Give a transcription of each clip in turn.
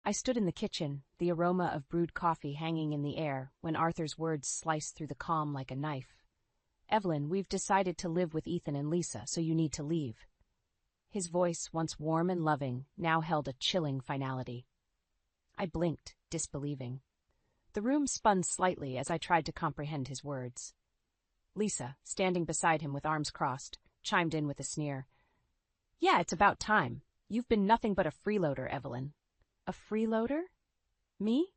I stood in the kitchen, the aroma of brewed coffee hanging in the air, when Arthur's words sliced through the calm like a knife. "Evelyn, we've decided to live with Ethan and Lisa, so you need to leave." His voice, once warm and loving, now held a chilling finality. I blinked, disbelieving. The room spun slightly as I tried to comprehend his words. Lisa, standing beside him with arms crossed, chimed in with a sneer. "Yeah, it's about time. You've been nothing but a freeloader, Evelyn." A freeloader? Me?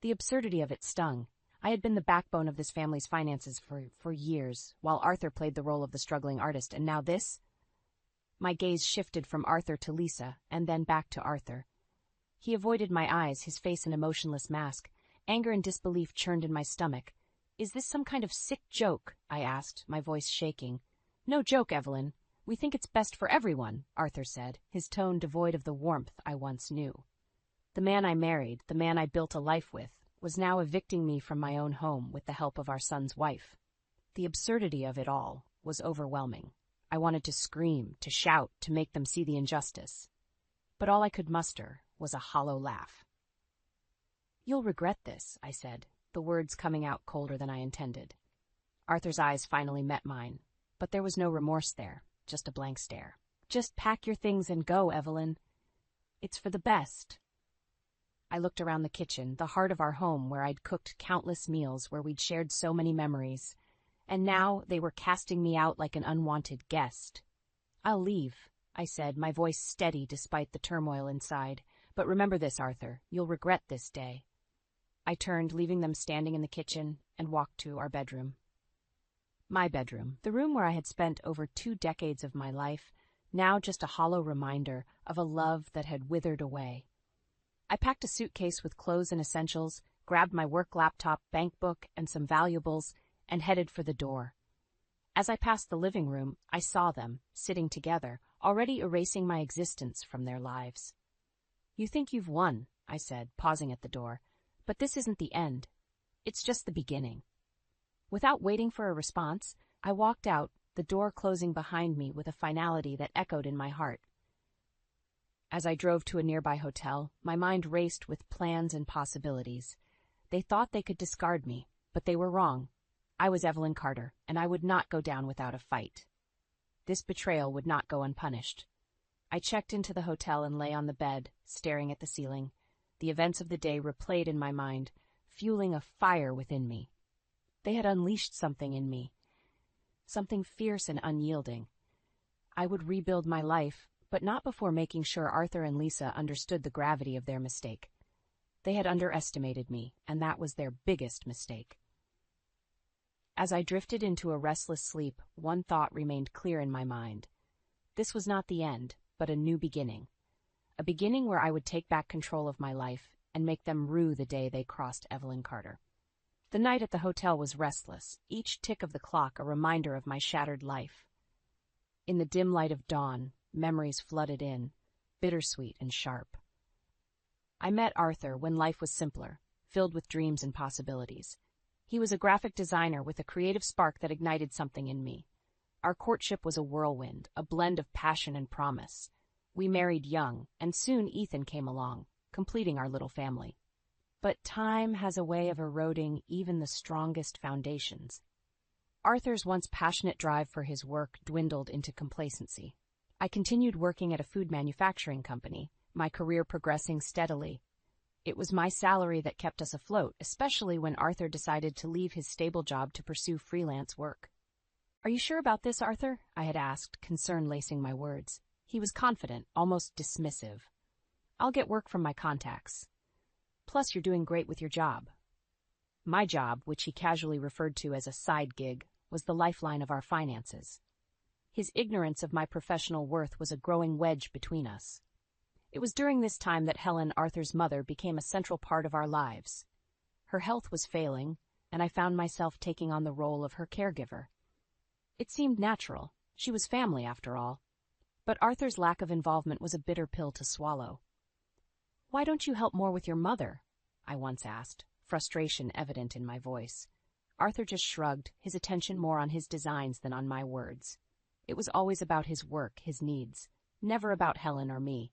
The absurdity of it stung. I had been the backbone of this family's finances for years, while Arthur played the role of the struggling artist, and now this? My gaze shifted from Arthur to Lisa, and then back to Arthur. He avoided my eyes, his face an emotionless mask. Anger and disbelief churned in my stomach. "Is this some kind of sick joke?" I asked, my voice shaking. "No joke, Evelyn. We think it's best for everyone," Arthur said, his tone devoid of the warmth I once knew. The man I married, the man I built a life with, was now evicting me from my own home with the help of our son's wife. The absurdity of it all was overwhelming. I wanted to scream, to shout, to make them see the injustice. But all I could muster was a hollow laugh. "You'll regret this," I said, the words coming out colder than I intended. Arthur's eyes finally met mine, but there was no remorse there, just a blank stare. "Just pack your things and go, Evelyn. It's for the best." I looked around the kitchen, the heart of our home where I'd cooked countless meals, where we'd shared so many memories. And now they were casting me out like an unwanted guest. "I'll leave," I said, my voice steady despite the turmoil inside. "But remember this, Arthur, you'll regret this day." I turned, leaving them standing in the kitchen, and walked to our bedroom. My bedroom, the room where I had spent over 2 decades of my life, now just a hollow reminder of a love that had withered away. I packed a suitcase with clothes and essentials, grabbed my work laptop, bank book, and some valuables, and headed for the door. As I passed the living room, I saw them, sitting together, already erasing my existence from their lives. "You think you've won," I said, pausing at the door, "but this isn't the end. It's just the beginning." Without waiting for a response, I walked out, the door closing behind me with a finality that echoed in my heart. As I drove to a nearby hotel, my mind raced with plans and possibilities. They thought they could discard me, but they were wrong. I was Evelyn Carter, and I would not go down without a fight. This betrayal would not go unpunished. I checked into the hotel and lay on the bed, staring at the ceiling. The events of the day replayed in my mind, fueling a fire within me. They had unleashed something in me, something fierce and unyielding. I would rebuild my life, but not before making sure Arthur and Lisa understood the gravity of their mistake. They had underestimated me, and that was their biggest mistake. As I drifted into a restless sleep, one thought remained clear in my mind. This was not the end, but a new beginning. A beginning where I would take back control of my life and make them rue the day they crossed Evelyn Carter. The night at the hotel was restless, each tick of the clock a reminder of my shattered life. In the dim light of dawn, memories flooded in, bittersweet and sharp. I met Arthur when life was simpler, filled with dreams and possibilities. He was a graphic designer with a creative spark that ignited something in me. Our courtship was a whirlwind, a blend of passion and promise. We married young, and soon Ethan came along, completing our little family. But time has a way of eroding even the strongest foundations. Arthur's once passionate drive for his work dwindled into complacency. I continued working at a food manufacturing company, my career progressing steadily. It was my salary that kept us afloat, especially when Arthur decided to leave his stable job to pursue freelance work. "Are you sure about this, Arthur?" I had asked, concern lacing my words. He was confident, almost dismissive. "I'll get work from my contacts. Plus, you're doing great with your job." My job, which he casually referred to as a side gig, was the lifeline of our finances. His ignorance of my professional worth was a growing wedge between us. It was during this time that Helen, Arthur's mother, became a central part of our lives. Her health was failing, and I found myself taking on the role of her caregiver. It seemed natural. She was family, after all. But Arthur's lack of involvement was a bitter pill to swallow. "Why don't you help more with your mother?" I once asked, frustration evident in my voice. Arthur just shrugged, his attention more on his designs than on my words. It was always about his work, his needs, never about Helen or me.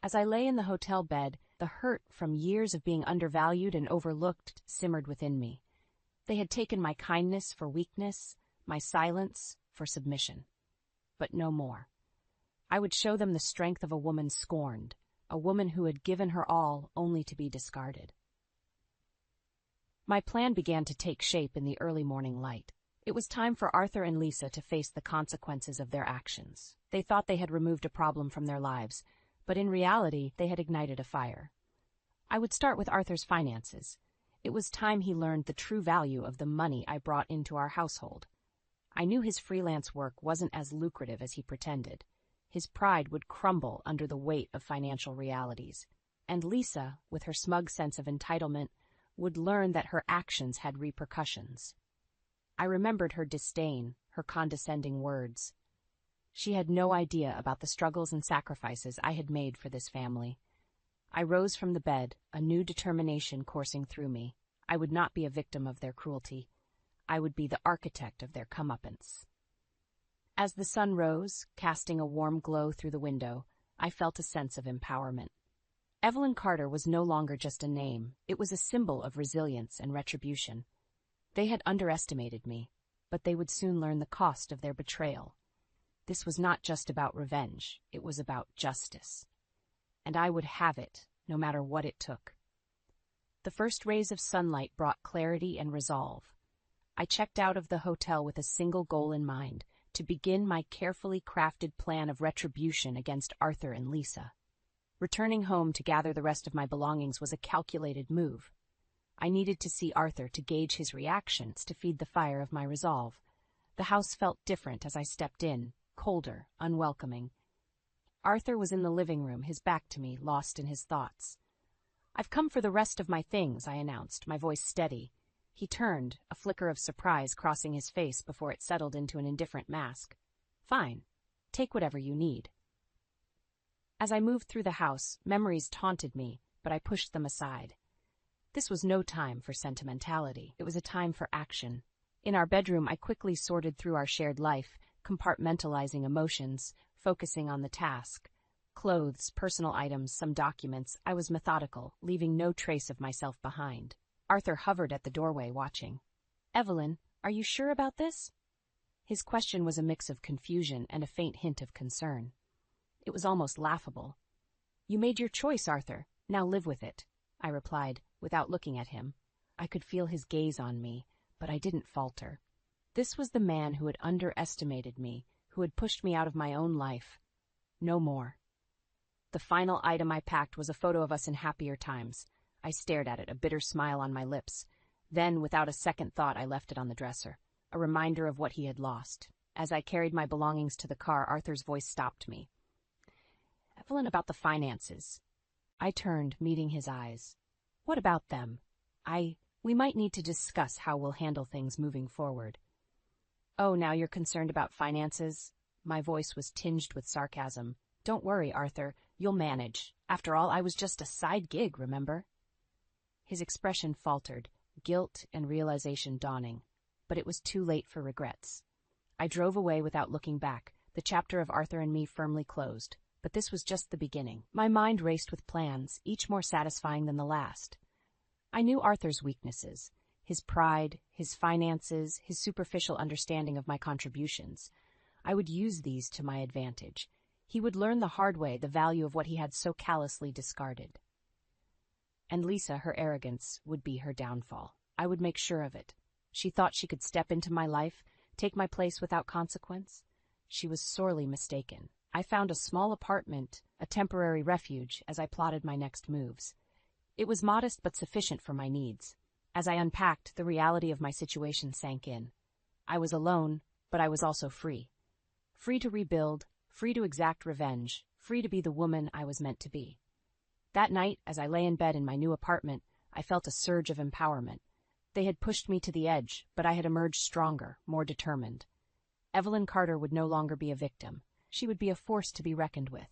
As I lay in the hotel bed, The hurt from years of being undervalued and overlooked simmered within me. They had taken my kindness for weakness, my silence for submission. But no more. I would show them the strength of a woman scorned, a woman who had given her all only to be discarded. My plan began to take shape in the early morning light. It was time for Arthur and Lisa to face the consequences of their actions. They thought they had removed a problem from their lives, but in reality, they had ignited a fire. I would start with Arthur's finances. It was time he learned the true value of the money I brought into our household. I knew his freelance work wasn't as lucrative as he pretended. His pride would crumble under the weight of financial realities. And Lisa, with her smug sense of entitlement, would learn that her actions had repercussions. I remembered her disdain, her condescending words. She had no idea about the struggles and sacrifices I had made for this family. I rose from the bed, a new determination coursing through me. I would not be a victim of their cruelty. I would be the architect of their comeuppance. As the sun rose, casting a warm glow through the window, I felt a sense of empowerment. Evelyn Carter was no longer just a name. It was a symbol of resilience and retribution. They had underestimated me, but they would soon learn the cost of their betrayal. This was not just about revenge, it was about justice. And I would have it, no matter what it took. The first rays of sunlight brought clarity and resolve. I checked out of the hotel with a single goal in mind, to begin my carefully crafted plan of retribution against Arthur and Lisa. Returning home to gather the rest of my belongings was a calculated move. I needed to see Arthur to gauge his reactions to feed the fire of my resolve. The house felt different as I stepped in, colder, unwelcoming. Arthur was in the living room, his back to me, lost in his thoughts. "I've come for the rest of my things," I announced, my voice steady. He turned, a flicker of surprise crossing his face before it settled into an indifferent mask. "Fine. Take whatever you need." As I moved through the house, memories taunted me, but I pushed them aside. This was no time for sentimentality. It was a time for action. In our bedroom, I quickly sorted through our shared life, compartmentalizing emotions, focusing on the task. Clothes, personal items, some documents. I was methodical, leaving no trace of myself behind. Arthur hovered at the doorway, watching. "Evelyn, are you sure about this?" His question was a mix of confusion and a faint hint of concern. It was almost laughable. "You made your choice, Arthur. Now live with it," I replied, without looking at him. I could feel his gaze on me, but I didn't falter. This was the man who had underestimated me, who had pushed me out of my own life. No more. The final item I packed was a photo of us in happier times. I stared at it, a bitter smile on my lips. Then, without a second thought, I left it on the dresser, a reminder of what he had lost. As I carried my belongings to the car, Arthur's voice stopped me. "Evelyn, about the finances." I turned, meeting his eyes. "What about them? We might need to discuss how we'll handle things moving forward." "Oh, now you're concerned about finances?" My voice was tinged with sarcasm. "Don't worry, Arthur. You'll manage. After all, I was just a side gig, remember?" His expression faltered, guilt and realization dawning. But it was too late for regrets. I drove away without looking back, the chapter of Arthur and me firmly closed. But this was just the beginning. My mind raced with plans, each more satisfying than the last. I knew Arthur's weaknesses, his pride, his finances, his superficial understanding of my contributions. I would use these to my advantage. He would learn the hard way the value of what he had so callously discarded. And Lisa, her arrogance, would be her downfall. I would make sure of it. She thought she could step into my life, take my place without consequence. She was sorely mistaken. I found a small apartment, a temporary refuge, as I plotted my next moves. It was modest but sufficient for my needs. As I unpacked, the reality of my situation sank in. I was alone, but I was also free. Free to rebuild, free to exact revenge, free to be the woman I was meant to be. That night, as I lay in bed in my new apartment, I felt a surge of empowerment. They had pushed me to the edge, but I had emerged stronger, more determined. Evelyn Carter would no longer be a victim. She would be a force to be reckoned with.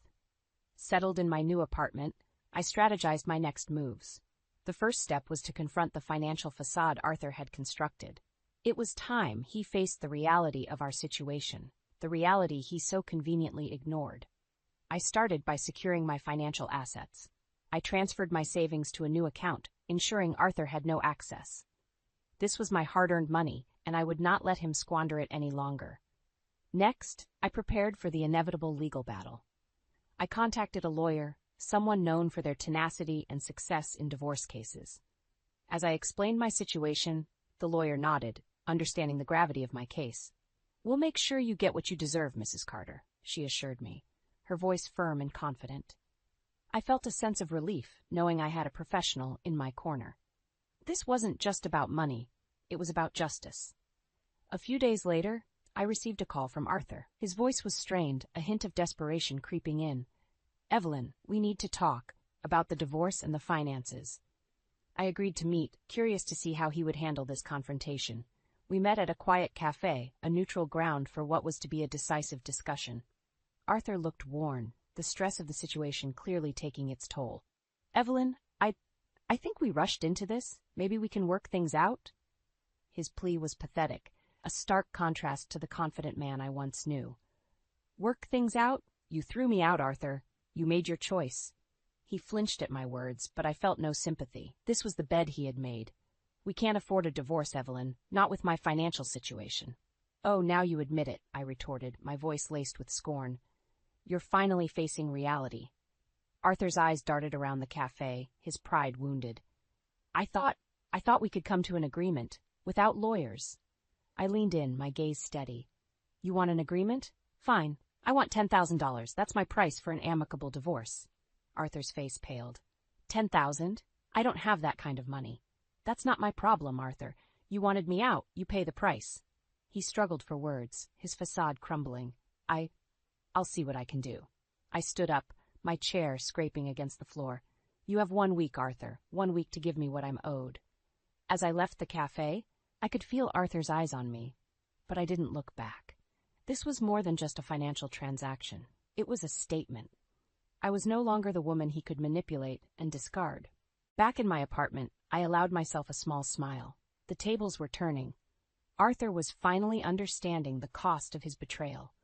Settled in my new apartment, I strategized my next moves. The first step was to confront the financial facade Arthur had constructed. It was time he faced the reality of our situation, the reality he so conveniently ignored. I started by securing my financial assets. I transferred my savings to a new account, ensuring Arthur had no access. This was my hard-earned money, and I would not let him squander it any longer. Next, I prepared for the inevitable legal battle. I contacted a lawyer, someone known for their tenacity and success in divorce cases. As I explained my situation, the lawyer nodded, understanding the gravity of my case. "We'll make sure you get what you deserve, Mrs. Carter," she assured me, her voice firm and confident. I felt a sense of relief, knowing I had a professional in my corner. This wasn't just about money, it was about justice. A few days later, I received a call from Arthur. His voice was strained, a hint of desperation creeping in. "Evelyn, we need to talk about the divorce and the finances." I agreed to meet, curious to see how he would handle this confrontation. We met at a quiet cafe, a neutral ground for what was to be a decisive discussion. Arthur looked worn, the stress of the situation clearly taking its toll. "Evelyn, I think we rushed into this. Maybe we can work things out?" His plea was pathetic, a stark contrast to the confident man I once knew. "Work things out? You threw me out, Arthur. You made your choice." He flinched at my words, but I felt no sympathy. This was the bed he had made. "We can't afford a divorce, Evelyn, not with my financial situation." "Oh, now you admit it," I retorted, my voice laced with scorn. "You're finally facing reality." Arthur's eyes darted around the cafe, his pride wounded. I thought we could come to an agreement, without lawyers." I leaned in, my gaze steady. "You want an agreement? Fine. I want $10,000. That's my price for an amicable divorce." Arthur's face paled. "10,000? I don't have that kind of money." "That's not my problem, Arthur. You wanted me out, you pay the price." He struggled for words, his facade crumbling. I'll see what I can do." I stood up, my chair scraping against the floor. "You have 1 week, Arthur, 1 week to give me what I'm owed." As I left the cafe, I could feel Arthur's eyes on me, but I didn't look back. This was more than just a financial transaction. It was a statement. I was no longer the woman he could manipulate and discard. Back in my apartment, I allowed myself a small smile. The tables were turning. Arthur was finally understanding the cost of his betrayal.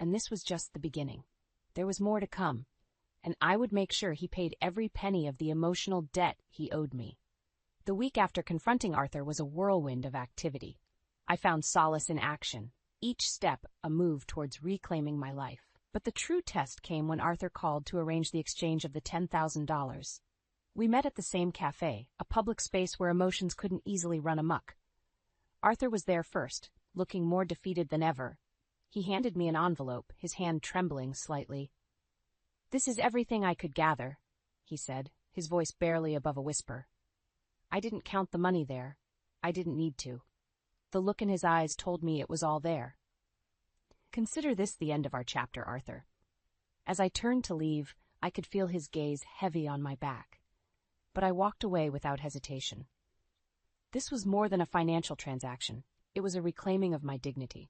And this was just the beginning. There was more to come, and I would make sure he paid every penny of the emotional debt he owed me. The week after confronting Arthur was a whirlwind of activity. I found solace in action, each step a move towards reclaiming my life. But the true test came when Arthur called to arrange the exchange of the $10,000. We met at the same cafe, a public space where emotions couldn't easily run amok. Arthur was there first, looking more defeated than ever. He handed me an envelope, his hand trembling slightly. "This is everything I could gather," he said, his voice barely above a whisper. I didn't count the money there. I didn't need to. The look in his eyes told me it was all there. "Consider this the end of our chapter, Arthur." As I turned to leave, I could feel his gaze heavy on my back. But I walked away without hesitation. This was more than a financial transaction. It was a reclaiming of my dignity.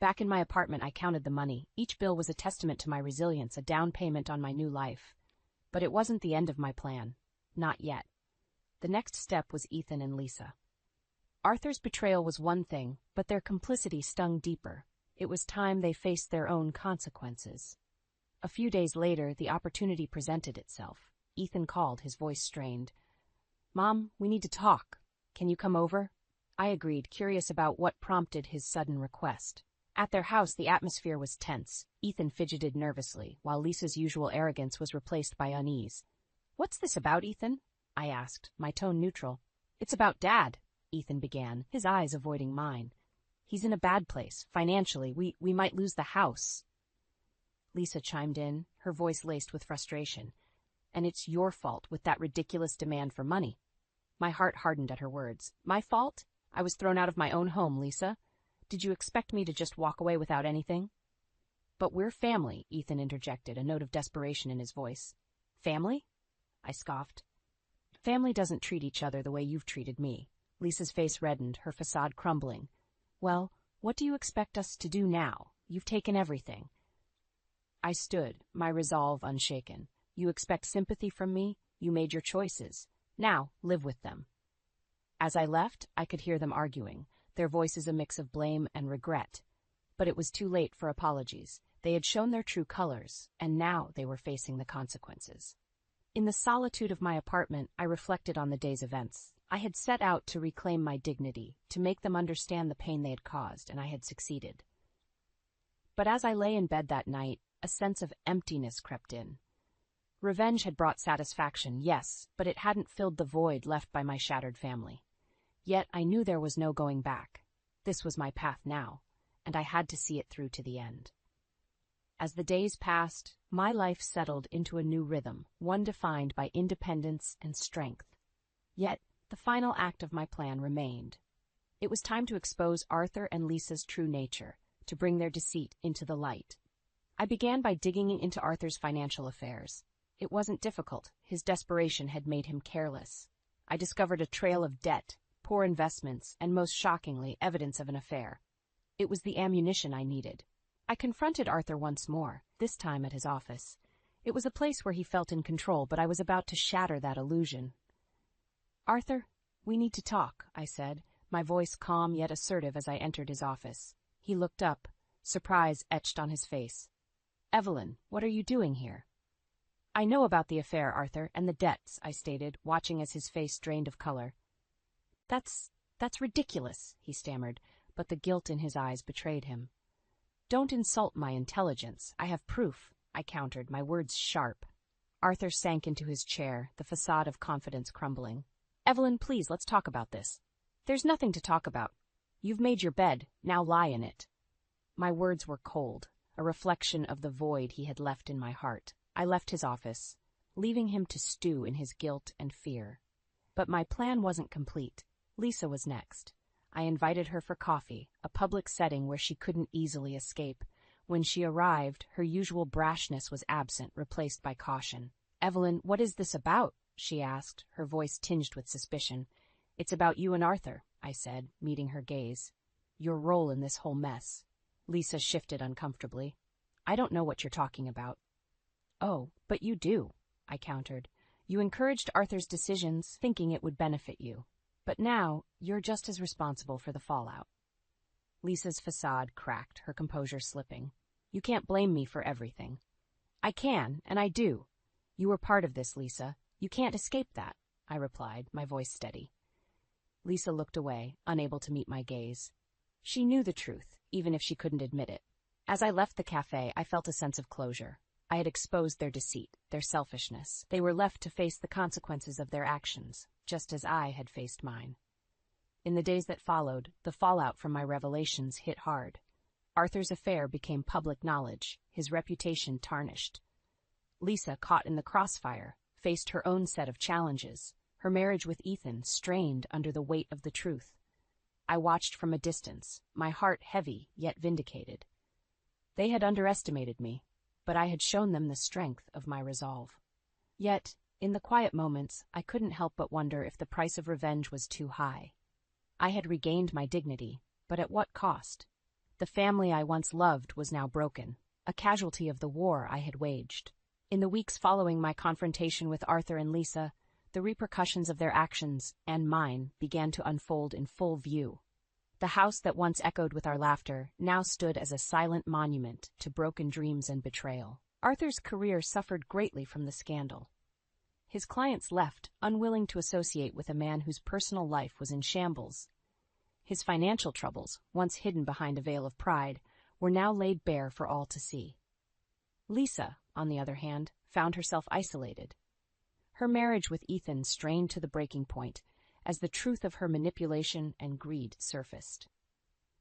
Back in my apartment, I counted the money. Each bill was a testament to my resilience, a down payment on my new life. But it wasn't the end of my plan. Not yet. The next step was Ethan and Lisa. Arthur's betrayal was one thing, but their complicity stung deeper. It was time they faced their own consequences. A few days later, the opportunity presented itself. Ethan called, his voice strained. "Mom, we need to talk. Can you come over?" I agreed, curious about what prompted his sudden request. At their house, the atmosphere was tense. Ethan fidgeted nervously, while Lisa's usual arrogance was replaced by unease. "What's this about, Ethan?" I asked, my tone neutral. "It's about Dad," Ethan began, his eyes avoiding mine. "He's in a bad place, financially. We might lose the house." Lisa chimed in, her voice laced with frustration. "And it's your fault with that ridiculous demand for money." My heart hardened at her words. "My fault? I was thrown out of my own home, Lisa. Did you expect me to just walk away without anything?" "But we're family," Ethan interjected, a note of desperation in his voice. "Family?" I scoffed. "Family doesn't treat each other the way you've treated me." Lisa's face reddened, her facade crumbling. "Well, what do you expect us to do now? You've taken everything." I stood, my resolve unshaken. "You expect sympathy from me? You made your choices. Now, live with them." As I left, I could hear them arguing, their voices a mix of blame and regret. But it was too late for apologies. They had shown their true colors, and now they were facing the consequences. In the solitude of my apartment, I reflected on the day's events. I had set out to reclaim my dignity, to make them understand the pain they had caused, and I had succeeded. But as I lay in bed that night, a sense of emptiness crept in. Revenge had brought satisfaction, yes, but it hadn't filled the void left by my shattered family. Yet I knew there was no going back. This was my path now, and I had to see it through to the end. As the days passed, my life settled into a new rhythm, one defined by independence and strength. Yet, the final act of my plan remained. It was time to expose Arthur and Lisa's true nature, to bring their deceit into the light. I began by digging into Arthur's financial affairs. It wasn't difficult. His desperation had made him careless. I discovered a trail of debt, poor investments, and most shockingly, evidence of an affair. It was the ammunition I needed. I confronted Arthur once more, this time at his office. It was a place where he felt in control, but I was about to shatter that illusion. "Arthur, we need to talk," I said, my voice calm yet assertive as I entered his office. He looked up, surprise etched on his face. "Evelyn, what are you doing here?" "I know about the affair, Arthur, and the debts," I stated, watching as his face drained of color. That's ridiculous," he stammered, but the guilt in his eyes betrayed him. "Don't insult my intelligence. I have proof," I countered, my words sharp. Arthur sank into his chair, the facade of confidence crumbling. "Evelyn, please, let's talk about this." "There's nothing to talk about. You've made your bed, now lie in it." My words were cold, a reflection of the void he had left in my heart. I left his office, leaving him to stew in his guilt and fear. But my plan wasn't complete. Lisa was next. I invited her for coffee, a public setting where she couldn't easily escape. When she arrived, her usual brashness was absent, replaced by caution. "Evelyn, what is this about?" she asked, her voice tinged with suspicion. "It's about you and Arthur," I said, meeting her gaze. "Your role in this whole mess." Lisa shifted uncomfortably. "I don't know what you're talking about." "Oh, but you do," I countered. "You encouraged Arthur's decisions, thinking it would benefit you. But now, you're just as responsible for the fallout." Lisa's facade cracked, her composure slipping. "You can't blame me for everything." "I can, and I do. You were part of this, Lisa. You can't escape that," I replied, my voice steady. Lisa looked away, unable to meet my gaze. She knew the truth, even if she couldn't admit it. As I left the cafe, I felt a sense of closure. I had exposed their deceit, their selfishness. They were left to face the consequences of their actions, just as I had faced mine. In the days that followed, the fallout from my revelations hit hard. Arthur's affair became public knowledge, his reputation tarnished. Lisa, caught in the crossfire, faced her own set of challenges. Her marriage with Ethan strained under the weight of the truth. I watched from a distance, my heart heavy yet vindicated. They had underestimated me, but I had shown them the strength of my resolve. Yet, in the quiet moments, I couldn't help but wonder if the price of revenge was too high. I had regained my dignity, but at what cost? The family I once loved was now broken, a casualty of the war I had waged. In the weeks following my confrontation with Arthur and Lisa, the repercussions of their actions, and mine, began to unfold in full view. The house that once echoed with our laughter now stood as a silent monument to broken dreams and betrayal. Arthur's career suffered greatly from the scandal. His clients left, unwilling to associate with a man whose personal life was in shambles. His financial troubles, once hidden behind a veil of pride, were now laid bare for all to see. Lisa, on the other hand, found herself isolated. Her marriage with Ethan strained to the breaking point, as the truth of her manipulation and greed surfaced.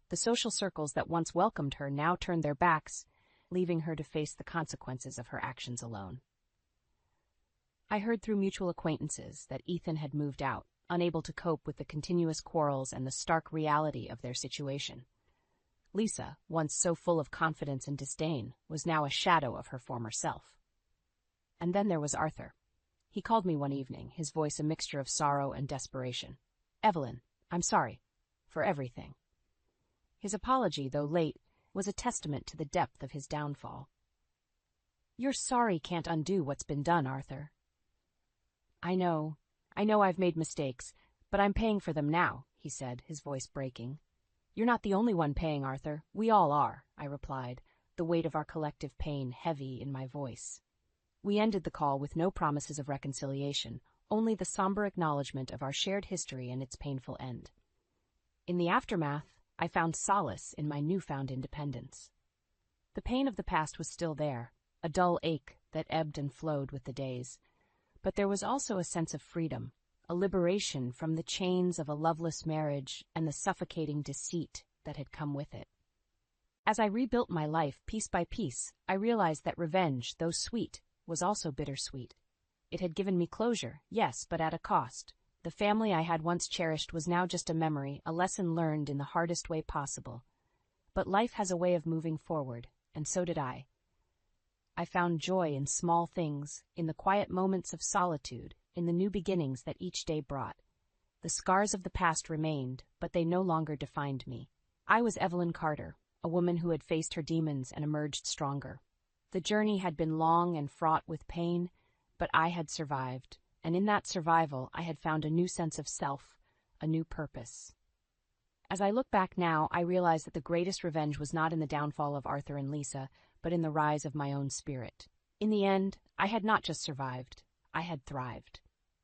The social circles that once welcomed her now turned their backs, leaving her to face the consequences of her actions alone. I heard through mutual acquaintances that Ethan had moved out, unable to cope with the continuous quarrels and the stark reality of their situation. Lisa, once so full of confidence and disdain, was now a shadow of her former self. And then there was Arthur. He called me one evening, his voice a mixture of sorrow and desperation. "Evelyn, I'm sorry. For everything." His apology, though late, was a testament to the depth of his downfall. "Your sorry can't undo what's been done, Arthur." I know I've made mistakes, but I'm paying for them now," he said, his voice breaking. "You're not the only one paying, Arthur. We all are," I replied, the weight of our collective pain heavy in my voice. We ended the call with no promises of reconciliation, only the somber acknowledgement of our shared history and its painful end. In the aftermath, I found solace in my newfound independence. The pain of the past was still there, a dull ache that ebbed and flowed with the days. But there was also a sense of freedom, a liberation from the chains of a loveless marriage and the suffocating deceit that had come with it. As I rebuilt my life piece by piece, I realized that revenge, though sweet, was also bittersweet. It had given me closure, yes, but at a cost. The family I had once cherished was now just a memory, a lesson learned in the hardest way possible. But life has a way of moving forward, and so did I. I found joy in small things, in the quiet moments of solitude, in the new beginnings that each day brought. The scars of the past remained, but they no longer defined me. I was Evelyn Carter, a woman who had faced her demons and emerged stronger. The journey had been long and fraught with pain, but I had survived, and in that survival I had found a new sense of self, a new purpose. As I look back now, I realize that the greatest revenge was not in the downfall of Arthur and Lisa, but in the rise of my own spirit. In the end, I had not just survived, I had thrived.